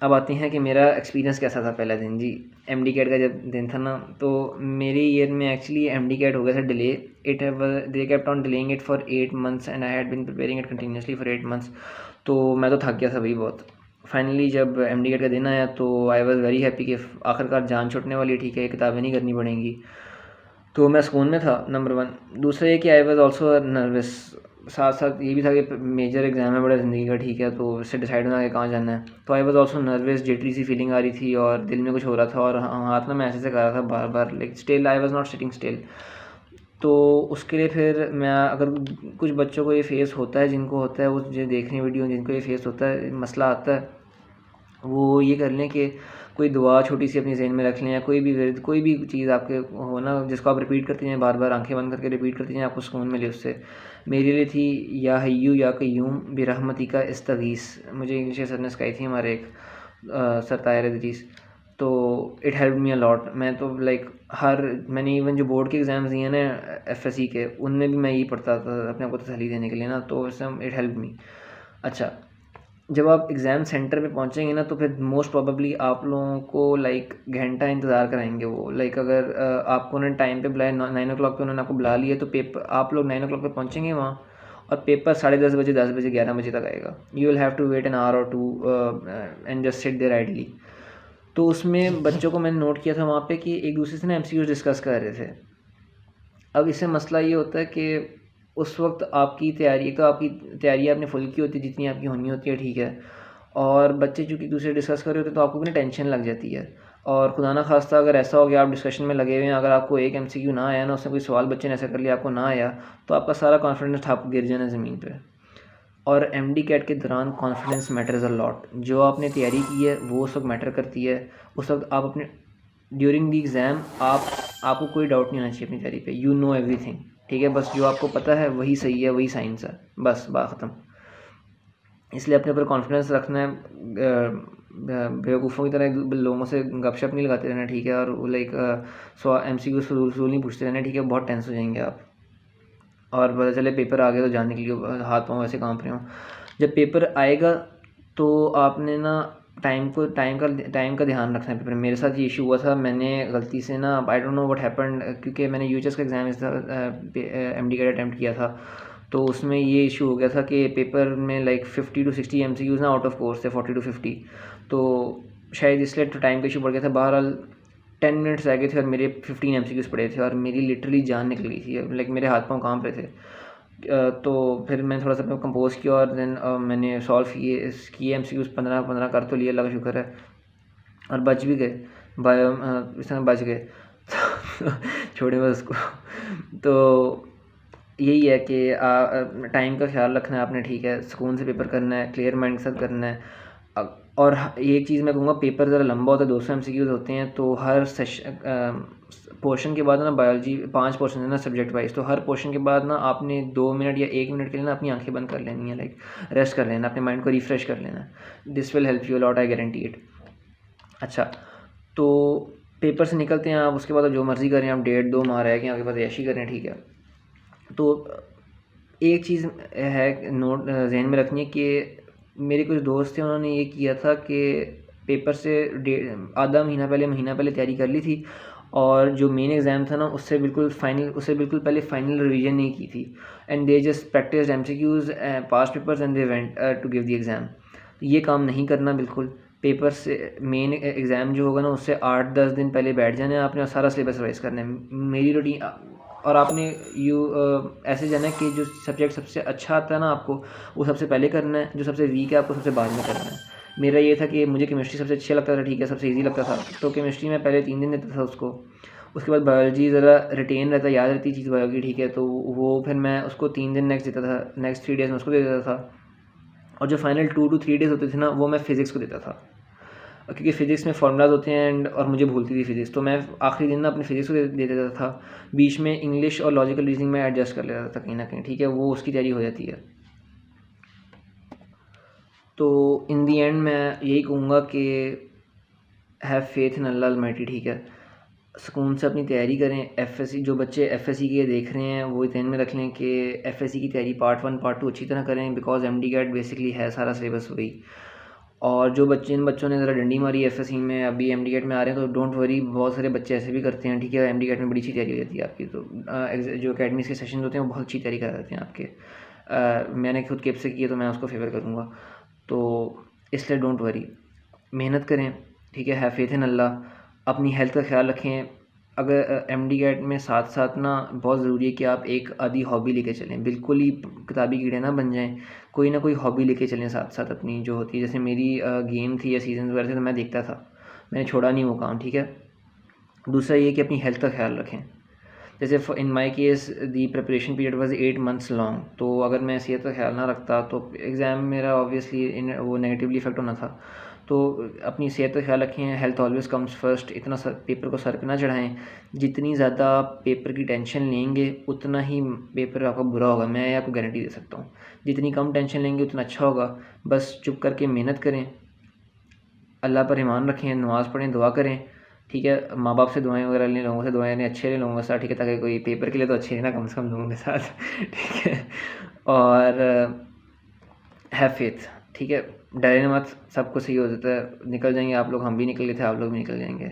अब आते हैं कि मेरा एक्सपीरियंस कैसा था पहला दिन जी। एमडी कैट का जब दिन था ना, तो मेरे ईयर में एक्चुअली एमडी कैट हो गया था delay. It they kept on delaying it for 8 months and I had been preparing it continuously for 8 months। तो मैं तो थक गया था भाई बहुत। फाइनली जब एमडी कैट का दिन आया तो आई वॉज़ वेरी हैप्पी कि आखिरकार जान छूटने वाली, ठीक है, किताबें नहीं करनी पड़ेंगी। तो मैं स्कूल में था, नंबर वन। दूसरा ये कि आई वॉज ऑल्सो नर्वस। साथ साथ ये भी था कि मेजर एग्ज़ाम है बड़ा ज़िंदगी का, ठीक है, तो इससे डिसाइड होना है कहाँ जाना है। तो I was also nervous, jittery सी फीलिंग आ रही थी और दिल में कुछ हो रहा था और हाथ में मैं ऐसे कर रहा था बार बार, like still I was not sitting still. तो उसके लिए फिर मैं, अगर कुछ बच्चों को ये फेस होता है, जिनको होता है, वो जो देख रहे हैं वीडियो, जिनको ये फेस होता है, मसला आता है, वो ये कर लें कि कोई दुआ छोटी सी अपनी ज़हन में रख लें, या कोई भी विर्द, कोई भी चीज़ आपके हो ना, जिसको आप रिपीट करते हैं बार बार, आंखें बंद करके रिपीट करते हैं, आपको सुकून मिले उससे। मेरे लिए थी या हय्यू या कय्यूम बिरहमती का इस्तगीस। मुझे इंग्लिश के सर ने सिखाई थी, हमारे एक सर ताहिर इदरीस। तो it help me a lot. मैं तो लाइक मैंने इवन जो बोर्ड के एग्ज़ाम्स दिए ना एफएससी के, उनमें भी मैं यही पढ़ता था अपने आप को तसल्ली देने के लिए ना, तो इट हेल्प मी। अच्छा, जब आप एग्ज़ाम सेंटर पे पहुंचेंगे ना, तो फिर मोस्ट प्रोबेबली आप लोगों को लाइक घंटा इंतज़ार कराएंगे वो। लाइक अगर आपको उन्होंने टाइम पे बुलाया, 9 o'clock पे उन्होंने आपको बुला लिया, तो पेपर आप लोग 9 o'clock पे पहुंचेंगे वहाँ, और पेपर 10:30 बजे, 10 बजे, 11 बजे तक आएगा। You will have to wait an hour और to and just sit there idly. तो उसमें बच्चों को मैंने नोट किया था वहाँ पे कि एक दूसरे से ना एमसीक्यूज डिस्कस कर रहे थे। अब इससे मसला ये होता है कि उस वक्त आपकी तैयारी आपने फुल की होती है, जितनी आपकी होनी होती है, ठीक है, और बच्चे चूँकि दूसरे डिस्कस कर रहे होते हैं, तो आपको भी ना टेंशन लग जाती है। और खुदा ना खास्ता अगर ऐसा हो गया आप डिस्कशन में लगे हुए हैं, अगर आपको एक एमसीक्यू ना आया ना, उसमें कोई सवाल बच्चे ने ऐसा कर लिया, आपको ना आया, तो आपका सारा कॉन्फिडेंस ठप गिर जाना ज़मीन पे। और एमडी कैट के दौरान कॉन्फिडेंस मैटर्स अ लॉट। जो आपने तैयारी की है वो उस वक्त मैटर करती है। उस वक्त आप अपने ड्यूरिंग द एग्ज़ाम आपको कोई डाउट नहीं होना चाहिए अपनी तैयारी पे। यू नो एवरीथिंग, ठीक है, बस जो आपको पता है वही सही है, वही साइंस है, बस बात ख़त्म। इसलिए अपने ऊपर कॉन्फिडेंस रखना है। बेवकूफ़ों की तरह लोगों से गपशप नहीं लगाते रहना, ठीक है, और लाइक एमसीक्यू फजूल नहीं पूछते रहना, ठीक है, बहुत टेंस हो जाएंगे आप। और पता चले पेपर आ गया तो जाने के लिए हाथ पाँव ऐसे कांप रहे हों। जब पेपर आएगा तो आपने ना टाइम का ध्यान रखना है पेपर में। मेरे साथ ये इशू हुआ था, मैंने गलती से ना, I don't know what happened, क्योंकि मैंने यूएचएस का एग्ज़ाम एमडी का अटैम्प्ट किया था, तो उसमें ये इशू हो गया था कि पेपर में लाइक 50 to 60 एमसीक्यूज़ ना आउट ऑफ कोर्स थे, 40 to 50। तो शायद इसलिए तो टाइम का इशू बढ़ गया था। बहरहाल 10 मिनट्स रह गए थे और मेरे 15 एमसीक्यूज़ पड़े थे, और मेरी लिटरली जान निकल गई थी, लाइक मेरे हाथ पाँव कांप रहे थे। तो फिर मैंने थोड़ा सा अपने कंपोज किया और देन मैंने सॉल्व किए एमसीक्यूज़ 15 कर तो लिए, अल्लाह का शुक्र है, और बच भी गए। इस तरह बच गए। छोड़े बस उसको। तो यही है कि टाइम का ख्याल रखना है आपने, ठीक है, सुकून से पेपर करना है, क्लियर माइंड के साथ करना है। और एक चीज़ मैं कहूँगा, पेपर ज़रा लंबा होता है, 200 एमसीक्यूज़ होते हैं, तो हर पोर्शन के बाद ना, बायोलॉजी 5 पोर्शन है ना सब्जेक्ट वाइज, तो हर पोर्शन के बाद ना आपने 2 मिनट या 1 मिनट के लिए ना अपनी आंखें बंद कर लेनी है, लाइक रेस्ट कर लेना, अपने माइंड को रिफ़्रेश कर लेना है। This will help you lot, I guarantee it. अच्छा, तो पेपर से निकलते हैं आप, उसके बाद आप जो मर्ज़ी करें, आप 1.5-2 माह रह के आपके पास ऐशी करें, ठीक है। तो एक चीज़ है नोट ज़हन में रखनी है कि मेरे कुछ दोस्त थे, उन्होंने ये किया था कि पेपर से आधा महीना पहले तैयारी कर ली थी, और जो मेन एग्ज़ाम था ना उससे बिल्कुल पहले फ़ाइनल रिवीजन नहीं की थी, and they just practice MCQs, past papers, and they went to give the exam. तो ये काम नहीं करना बिल्कुल। पेपर से मेन एग्ज़ाम जो होगा ना, उससे 8-10 दिन पहले बैठ जाना है आपने, और सारा सिलेबस रिवाइज़ करना है। मेरी रूटीन, और आपने ऐसे जाना है कि जो सब्जेक्ट सबसे अच्छा आता है ना आपको, वो सबसे पहले करना है, जो सबसे वीक है आपको सबसे बाद में करना है। मेरा ये था कि मुझे केमिस्ट्री सबसे अच्छा लगता था, ठीक है, सबसे इजी लगता था, तो केमिस्ट्री में पहले 3 दिन देता था उसको। उसके बाद बायोलॉजी ज़रा रिटेन रहता, याद रहती चीज़ बायोलॉजी, ठीक है, तो वो फिर मैं उसको 3 दिन नेक्स्ट देता था, नेक्स्ट 3 डेज़ में उसको दे देता था। और जो फाइनल 2 to 3 डेज़ होते थे ना, वो मैं फ़िज़िक्स को देता था, क्योंकि फ़िज़िक्स में फार्मूलाज होते हैं और मुझे भूलती थी फ़िज़िक्स, तो मैं आखिरी दिन ना अपनी फ़िज़िक्स को दे देता था। बीच में इंग्लिश और लॉजिकल रीजनिंग में एडजस्ट कर लेता था कहीं ना कहीं, ठीक है, वो उसकी तैयारी हो जाती है। तो इन दी एंड मैं यही कहूँगा कि have faith in Allah Almighty, ठीक है, सुकून से अपनी तैयारी करें। एफएससी, जो बच्चे एफएससी के देख रहे हैं वो ध्यान में रख लें कि एफएससी की तैयारी पार्ट 1 पार्ट 2 अच्छी तरह करें, बिकॉज एमडी कैट बेसिकली है सारा सिलेबस वही। और जो बच्चे इन बच्चों ने ज़रा डंडी मारी एफएससी में, अभी एमडी गेट में आ रहे हैं, तो डोंट वरी, बहुत सारे बच्चे ऐसे भी करते हैं, ठीक है। एमडी गेट में बड़ी अच्छी तैयारी हो जाती है आपकी, तो जो अकेडमीज़ के सेशन होते हैं वो बहुत अच्छी तैयारी करा देते हैं आपके। मैंने खुद केप से किए तो मैं उसको फेवर करूँगा, तो इसलिए डोंट वरी, मेहनत करें, ठीक है। फेथ इन अल्लाह, अपनी हेल्थ का ख्याल रखें। अगर एमडी गेट में साथ साथ ना बहुत ज़रूरी है कि आप एक आधी हॉबी लेके चलें, बिल्कुल ही किताबी कीड़े ना बन जाएं, कोई ना कोई हॉबी लेके चलें साथ साथ अपनी जो होती है। जैसे मेरी गेम थी या सीजन वगैरह थे तो मैं देखता था, मैंने छोड़ा नहीं वो काम, ठीक है। दूसरा ये कि अपनी हेल्थ का ख्याल रखें। जैसे in my case the preparation period was 8 months long, तो अगर मैं सेहत का ख्याल ना रखता तो एग्ज़ाम मेरा ऑब्वियसली वो नेगेटिवली इफेक्ट होना था। तो अपनी सेहत का ख्याल रखें, हेल्थ ऑलवेज़ कम्स फर्स्ट। इतना पेपर को सर पे ना चढ़ाएं, जितनी ज़्यादा पेपर की टेंशन लेंगे उतना ही पेपर आपका बुरा होगा, मैं आपको गारंटी दे सकता हूँ। जितनी कम टेंशन लेंगे उतना अच्छा होगा। बस चुप करके मेहनत करें, अल्लाह पर ईमान रखें, नमाज़ पढ़ें, दुआ करें, ठीक है। माँ बाप से दुआएं वगैरह लें, लोगों से दुआएं लें, अच्छे लें लोगों के साथ, ठीक है, ताकि कोई पेपर के लिए तो अच्छे हैं ना कम से कम लोगों के साथ ठीक है। और हैव फेथ, ठीक है, डरे मत, सब कुछ सही हो जाता है, निकल जाएंगे आप लोग, हम भी निकल गए थे, आप लोग भी निकल जाएंगे।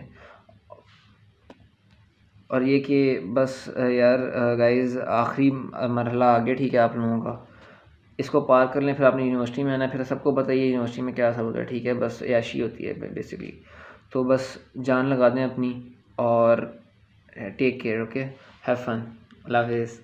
और ये कि बस यार गाइस, आखिरी मरहला आ गया, ठीक है, आप लोगों का, इसको पार कर लें, फिर आपने यूनिवर्सिटी में आना है। फिर सबको बताइए यूनिवर्सिटी में क्या सब होता है, ठीक है, बस याशी होती है बेसिकली। तो बस जान लगा दें अपनी, और take care, okay, have fun, अल्लाह हाफिज़।